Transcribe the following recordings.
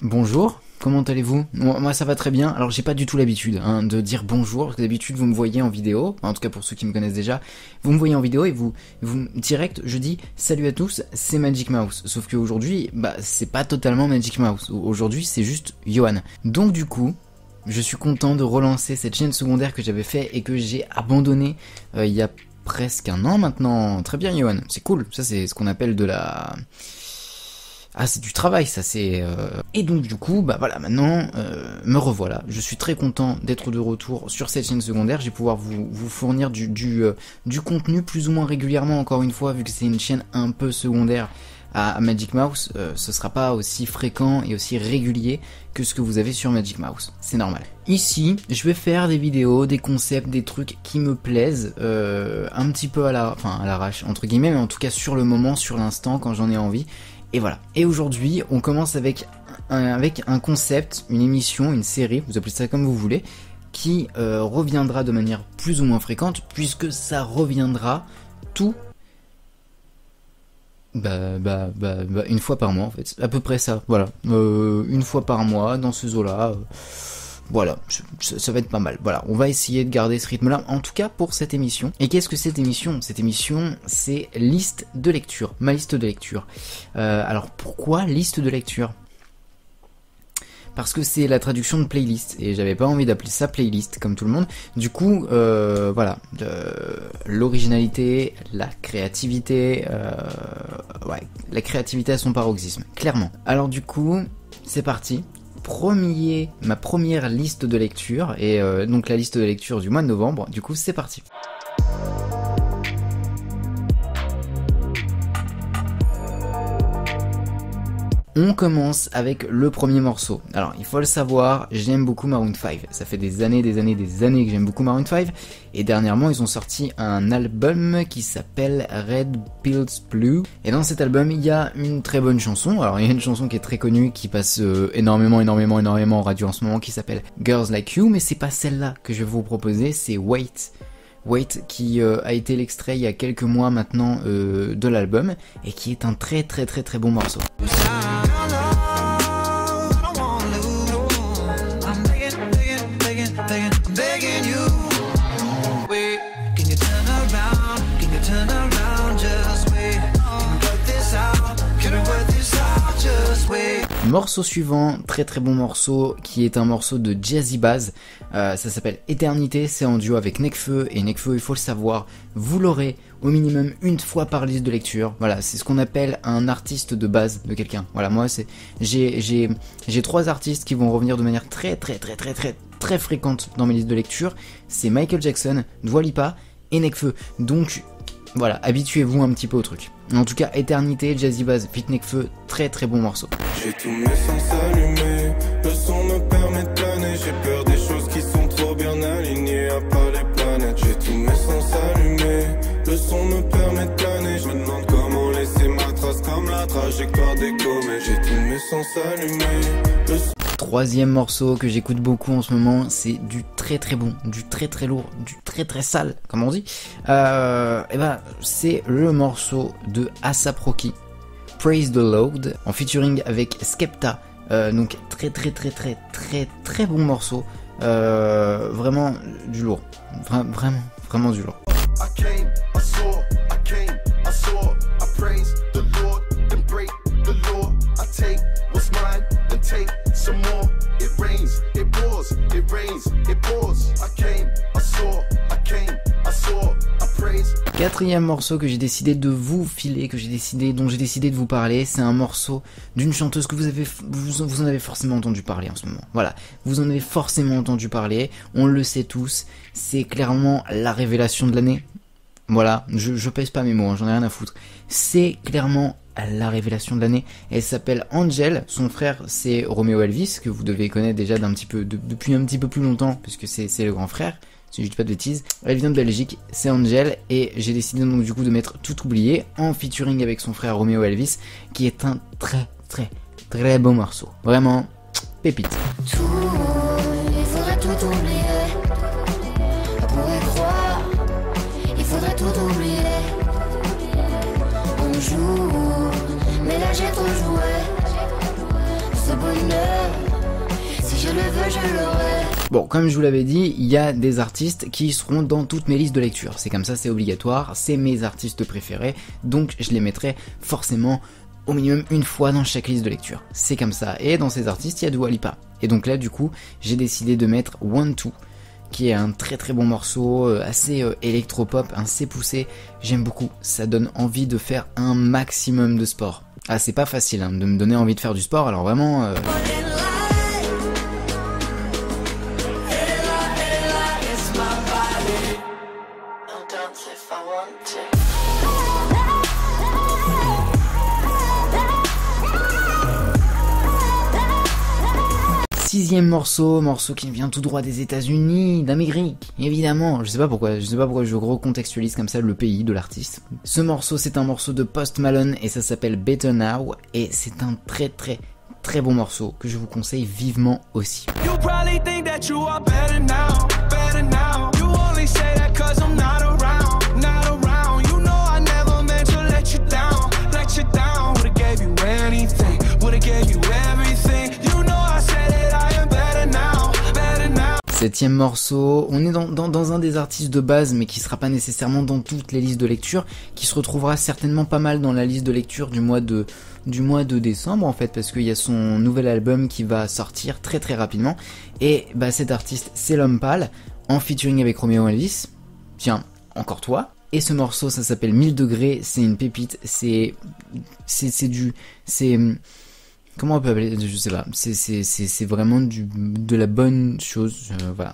Bonjour, comment allez-vous? Moi ça va très bien. Alors j'ai pas du tout l'habitude de dire bonjour, parce que d'habitude vous me voyez en vidéo, en tout cas pour ceux qui me connaissent déjà, vous me voyez en vidéo et vous direct je dis salut à tous, c'est Magic Mouse. Sauf qu'aujourd'hui, c'est pas totalement Magic Mouse. Aujourd'hui c'est juste Johan. Donc du coup, je suis content de relancer cette chaîne secondaire que j'avais fait et que j'ai abandonné il y a presque un an maintenant. Très bien Johan, c'est cool. Ça c'est ce qu'on appelle de la... Ah, c'est du travail, ça, c'est... Et donc, du coup, voilà, maintenant, me revoilà. Je suis très content d'être de retour sur cette chaîne secondaire. Je vais pouvoir vous fournir du contenu plus ou moins régulièrement, encore une fois, vu que c'est une chaîne un peu secondaire à Magic Mouse. Ce sera pas aussi fréquent et aussi régulier que ce que vous avez sur Magic Mouse. C'est normal. Ici, je vais faire des vidéos, des concepts, des trucs qui me plaisent, un petit peu à l'arrache, entre guillemets, mais en tout cas sur le moment, sur l'instant, quand j'en ai envie. Et voilà. Et aujourd'hui, on commence avec un concept, une émission, une série, vous appelez ça comme vous voulez, qui reviendra de manière plus ou moins fréquente, puisque ça reviendra une fois par mois en fait, à peu près ça, voilà, une fois par mois dans ce zoo-là. Voilà, ça va être pas mal. Voilà, on va essayer de garder ce rythme-là, en tout cas pour cette émission. Et qu'est-ce que cette émission? Cette émission, c'est liste de lecture, ma liste de lecture. Alors pourquoi liste de lecture? Parce que c'est la traduction de playlist, et j'avais pas envie d'appeler ça playlist comme tout le monde. Du coup, voilà, l'originalité, la créativité, la créativité à son paroxysme, clairement. Alors du coup, c'est parti. Ma première liste de lecture, et donc la liste de lecture du mois de novembre, du coup c'est parti. On commence avec le premier morceau. Alors il faut le savoir, j'aime beaucoup Maroon 5, ça fait des années que j'aime beaucoup Maroon 5, et dernièrement ils ont sorti un album qui s'appelle Red Pills Blue, et dans cet album il y a une très bonne chanson. Alors il y a une chanson qui est très connue, qui passe énormément en radio en ce moment, qui s'appelle Girls Like You, mais c'est pas celle-là que je vais vous proposer, c'est Wait, qui a été l'extrait il y a quelques mois maintenant de l'album, et qui est un très bon morceau. Morceau suivant, très bon morceau, qui est un morceau de Jazzy Bass, ça s'appelle Éternité, c'est en duo avec Nekfeu, et Nekfeu, il faut le savoir, vous l'aurez au minimum une fois par liste de lecture. Voilà, c'est ce qu'on appelle un artiste de base de quelqu'un. Voilà, moi j'ai 3 artistes qui vont revenir de manière très fréquente dans mes listes de lecture, c'est Michael Jackson, Dua Lipa et Nekfeu. Donc voilà, habituez-vous un petit peu au truc. En tout cas, Éternité, Jazzy Bass, fit Nekfeu, très bon morceau. J'ai tous mes sens allumés, le son me permet de planer. J'ai peur des choses qui sont trop bien alignées, à part les planètes. J'ai tous mes sens allumés, le son me permet de planer. Je me demande comment laisser ma trace comme la trajectoire des comètes. J'ai tous mes sens allumés. Troisième morceau que j'écoute beaucoup en ce moment, c'est du très bon, du très lourd, du très sale, comme on dit. C'est le morceau de A$AP Rocky, Praise the Lord, en featuring avec Skepta. Donc très bon morceau. Vraiment du lourd, vraiment du lourd. Quatrième morceau que j'ai décidé de vous filer, dont j'ai décidé de vous parler, c'est un morceau d'une chanteuse que vous en avez forcément entendu parler en ce moment. Voilà, vous en avez forcément entendu parler, on le sait tous, c'est clairement la révélation de l'année. Voilà, je pèse pas mes mots, j'en ai rien à foutre. C'est clairement la révélation de l'année. Elle s'appelle Angel, son frère c'est Romeo Elvis, que vous devez connaître déjà depuis un petit peu plus longtemps, puisque c'est le grand frère, si je dis pas de bêtises. Elle vient de Belgique, c'est Angel, et j'ai décidé donc du coup de mettre Tout oublié en featuring avec son frère Romeo Elvis, qui est un très bon morceau. Vraiment, pépite. Il faudrait tout oublier. On pourrait croire, il faudrait tout oublier. On joue, mais là j'ai trop joué. ce bonheur. Si je le veux, je l'aurai. Bon, comme je vous l'avais dit, il y a des artistes qui seront dans toutes mes listes de lecture. C'est comme ça, c'est obligatoire, c'est mes artistes préférés, donc je les mettrai forcément au minimum une fois dans chaque liste de lecture. C'est comme ça, et dans ces artistes, il y a Dua Lipa. Et donc là, du coup, j'ai décidé de mettre One Two, qui est un très très bon morceau, assez électropop, assez poussé. J'aime beaucoup, ça donne envie de faire un maximum de sport. Ah, c'est pas facile hein, de me donner envie de faire du sport, alors vraiment... Sixième morceau qui vient tout droit des États-Unis, d'Amérique, évidemment. Je sais pas pourquoi je recontextualise comme ça le pays de l'artiste. Ce morceau, c'est un morceau de Post Malone et ça s'appelle Better Now et c'est un très très très bon morceau que je vous conseille vivement aussi. Septième morceau, on est dans un des artistes de base mais qui sera pas nécessairement dans toutes les listes de lecture, qui se retrouvera certainement pas mal dans la liste de lecture du mois de décembre en fait, parce qu'il y a son nouvel album qui va sortir très très rapidement, et bah cet artiste c'est L'Homme Pâle, en featuring avec Romeo Elvis, tiens, encore toi. Et ce morceau ça s'appelle 1000 degrés, c'est une pépite, c'est comment on peut appeler, je sais pas, c'est vraiment de la bonne chose, voilà.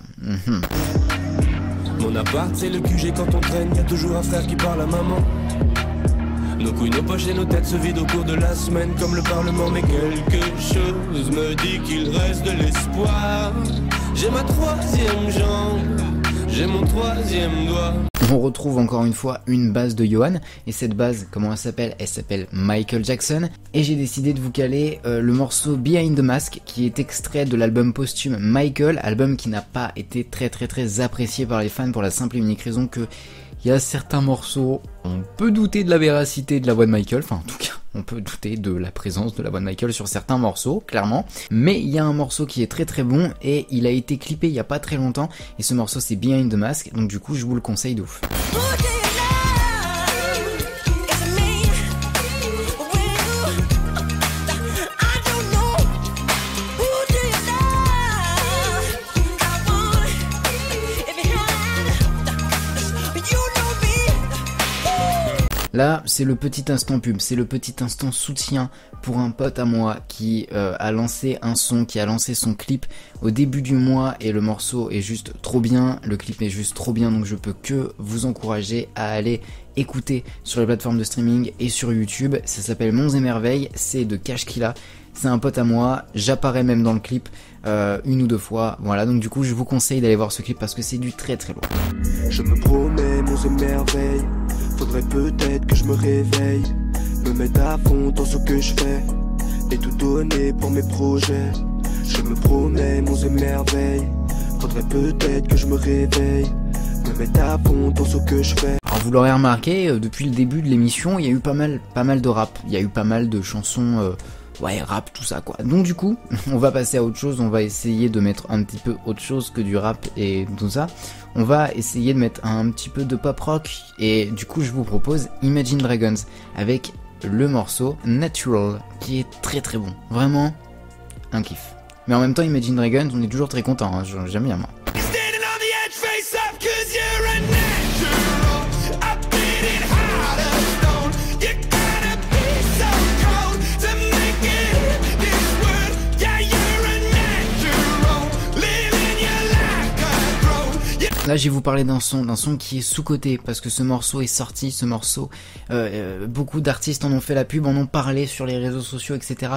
Mon appart c'est le QG quand on traîne, y'a toujours un frère qui parle à maman. Nos couilles, nos poches et nos têtes se vident au cours de la semaine comme le Parlement. Mais quelque chose me dit qu'il reste de l'espoir. J'ai ma troisième jambe, j'ai mon troisième doigt. On retrouve encore une fois une base de Johan, et cette base, comment elle s'appelle ? Elle s'appelle Michael Jackson, et j'ai décidé de vous caler le morceau Behind the Mask, qui est extrait de l'album posthume Michael, album qui n'a pas été très très très apprécié par les fans pour la simple et unique raison que il y a certains morceaux, on peut douter de la véracité de la voix de Michael, enfin en tout cas, on peut douter de la présence de la voix de Michael sur certains morceaux, clairement. Mais il y a un morceau qui est très très bon et il a été clippé il y a pas très longtemps. Et ce morceau c'est Behind the Mask, donc du coup je vous le conseille de ouf. Là, c'est le petit instant pub, c'est le petit instant soutien pour un pote à moi qui a lancé un son, qui a lancé son clip au début du mois et le morceau est juste trop bien, le clip est juste trop bien, donc je peux que vous encourager à aller écouter sur les plateformes de streaming et sur YouTube. Ça s'appelle Monts et Merveilles, c'est de Kashkila, c'est un pote à moi, j'apparais même dans le clip une ou deux fois, voilà, donc du coup je vous conseille d'aller voir ce clip parce que c'est du très très lourd. Je me promets, Monts et Merveilles. Faudrait peut-être que je me réveille, me mettre à fond dans ce que je fais et tout donner pour mes projets. Je me promets, Monts et Merveilles. Faudrait peut-être que je me réveille, me mettre à fond dans ce que je fais. Alors vous l'aurez remarqué, depuis le début de l'émission, il y a eu pas mal de rap, il y a eu pas mal de chansons ouais, rap, tout ça quoi. Donc du coup, on va passer à autre chose, on va essayer de mettre un petit peu autre chose que du rap et tout ça. On va essayer de mettre un petit peu de pop rock et du coup je vous propose Imagine Dragons avec le morceau Natural qui est très très bon. Vraiment un kiff. Mais en même temps Imagine Dragons, on est toujours très content, hein, j'aime bien moi. Là, je vais vous parler d'un son qui est sous-coté parce que ce morceau est sorti, beaucoup d'artistes en ont fait la pub, en ont parlé sur les réseaux sociaux, etc.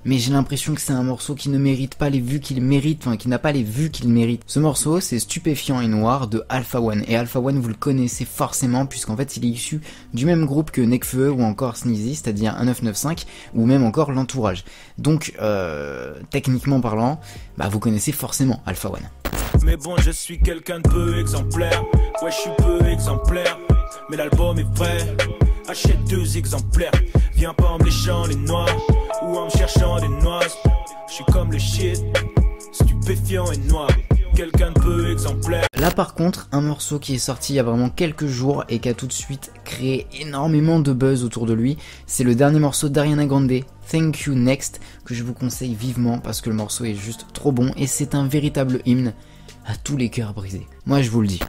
Mais j'ai l'impression que c'est un morceau qui ne mérite pas les vues qu'il mérite, enfin qui n'a pas les vues qu'il mérite. Ce morceau, c'est Stupéfiant et Noir de Alpha One. Et Alpha One, vous le connaissez forcément puisqu'en fait, il est issu du même groupe que Nekfeu ou encore Sneezy, c'est-à-dire 1995 ou même encore l'entourage. Donc, techniquement parlant, bah vous connaissez forcément Alpha One. Mais bon, je suis quelqu'un de peu exemplaire. Ouais, je suis peu exemplaire. Mais l'album est vrai. Achète 2 exemplaires. Viens pas en me léchant les noix ou en me cherchant des noix. Je suis comme le shit, stupéfiant et noir. Quelqu'un de peu exemplaire. Là par contre, un morceau qui est sorti il y a vraiment quelques jours et qui a tout de suite créé énormément de buzz autour de lui, c'est le dernier morceau d'Ariana Grande, Thank You Next, que je vous conseille vivement parce que le morceau est juste trop bon et c'est un véritable hymne à tous les cœurs brisés. Moi je vous le dis.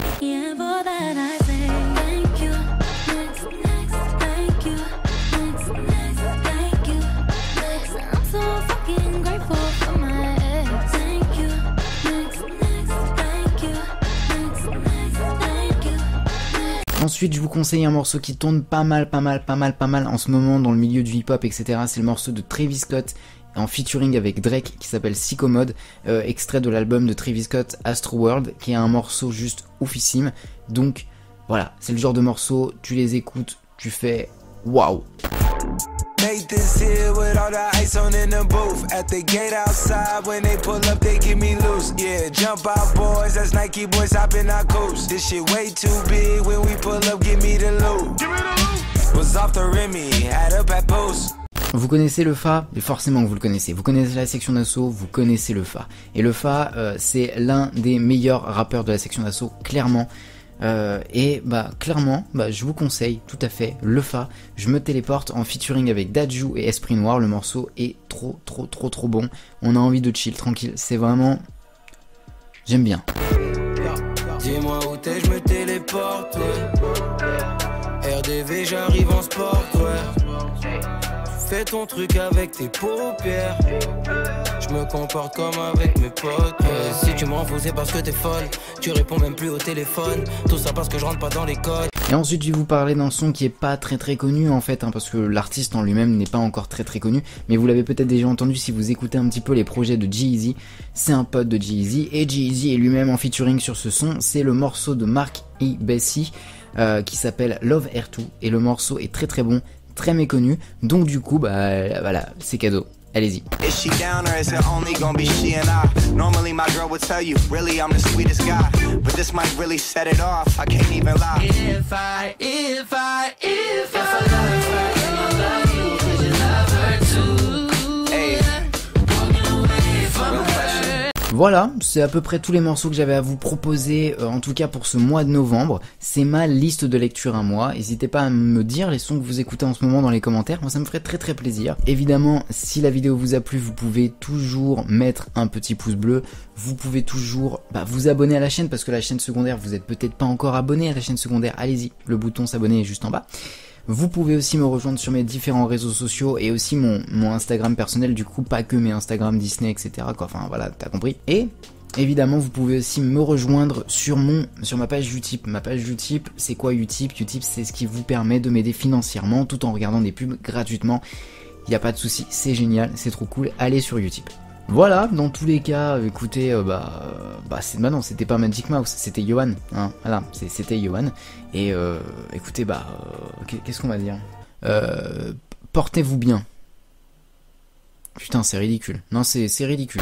Ensuite, je vous conseille un morceau qui tourne pas mal en ce moment dans le milieu du hip-hop, etc. C'est le morceau de Travis Scott en featuring avec Drake qui s'appelle Sicko Mode, extrait de l'album de Travis Scott Astroworld, qui est un morceau juste oufissime. Donc voilà, c'est le genre de morceau, tu les écoutes, tu fais waouh. Nathan's here with all the ice on in the booth. At the gate outside, when they pull up, they give me loose. Yeah, jump out, boys. That's Nike boys hopping our coast. This shit way too big. When we pull up, give me the loot. Was off the Remy, had up at post. Vous connaissez le Fa, mais forcément que vous le connaissez. Vous connaissez la section d'assaut, vous connaissez le Fa. Et le Fa, c'est l'un des meilleurs rappeurs de la section d'assaut, clairement. Clairement, je vous conseille tout à fait le Fa. Je me téléporte en featuring avec Dadju et Esprit Noir. Le morceau est trop bon. On a envie de chill, tranquille. C'est vraiment... J'aime bien. Dis-moi où t'es, je me téléporte, ouais. RDV, j'arrive en sport, ouais. Fais ton truc avec tes paupières. Je me comporte comme avec mes potes. Si tu m'en fous, c'est parce que t'es folle. Tu réponds même plus au téléphone. Tout ça parce que je rentre pas dans les codes. Et ensuite, je vais vous parler d'un son qui est pas très connu en fait, parce que l'artiste en lui-même n'est pas encore très connu. Mais vous l'avez peut-être déjà entendu si vous écoutez un petit peu les projets de G-Eazy. C'est un pote de G-Eazy et G-Eazy est lui-même en featuring sur ce son. C'est le morceau de Mark E. Bessie qui s'appelle Love Air 2 et le morceau est très bon. Très méconnu, donc du coup voilà, c'est cadeau. Allez-y. Is she down or is it only gonna be she and I? Normally my girl would tell you, really I'm the sweetest guy, but this might really set it off. I can't even lie. If I love her, then I love you, 'cause you love her too. Hey. Walking away from her. Voilà, c'est à peu près tous les morceaux que j'avais à vous proposer, en tout cas pour ce mois de novembre. C'est ma liste de lecture à moi. N'hésitez pas à me dire les sons que vous écoutez en ce moment dans les commentaires, moi ça me ferait très plaisir. Évidemment, si la vidéo vous a plu, vous pouvez toujours mettre un petit pouce bleu. Vous pouvez toujours vous abonner à la chaîne, parce que la chaîne secondaire, vous êtes peut-être pas encore abonné à la chaîne secondaire. Allez-y, le bouton s'abonner est juste en bas. Vous pouvez aussi me rejoindre sur mes différents réseaux sociaux et aussi mon Instagram personnel, du coup pas que mes Instagram Disney, etc. quoi. Enfin voilà, t'as compris. Et évidemment, vous pouvez aussi me rejoindre sur ma page Utip. Ma page Utip, c'est quoi Utip? Utip, c'est ce qui vous permet de m'aider financièrement tout en regardant des pubs gratuitement. Y a pas de souci, c'est génial, c'est trop cool. Allez sur Utip. Voilà, dans tous les cas, écoutez, non, c'était pas Magic Mouse, c'était Johan, hein, voilà, c'était Johan, et écoutez, qu'est-ce qu'on va dire, portez-vous bien. Putain, c'est ridicule, non, c'est ridicule.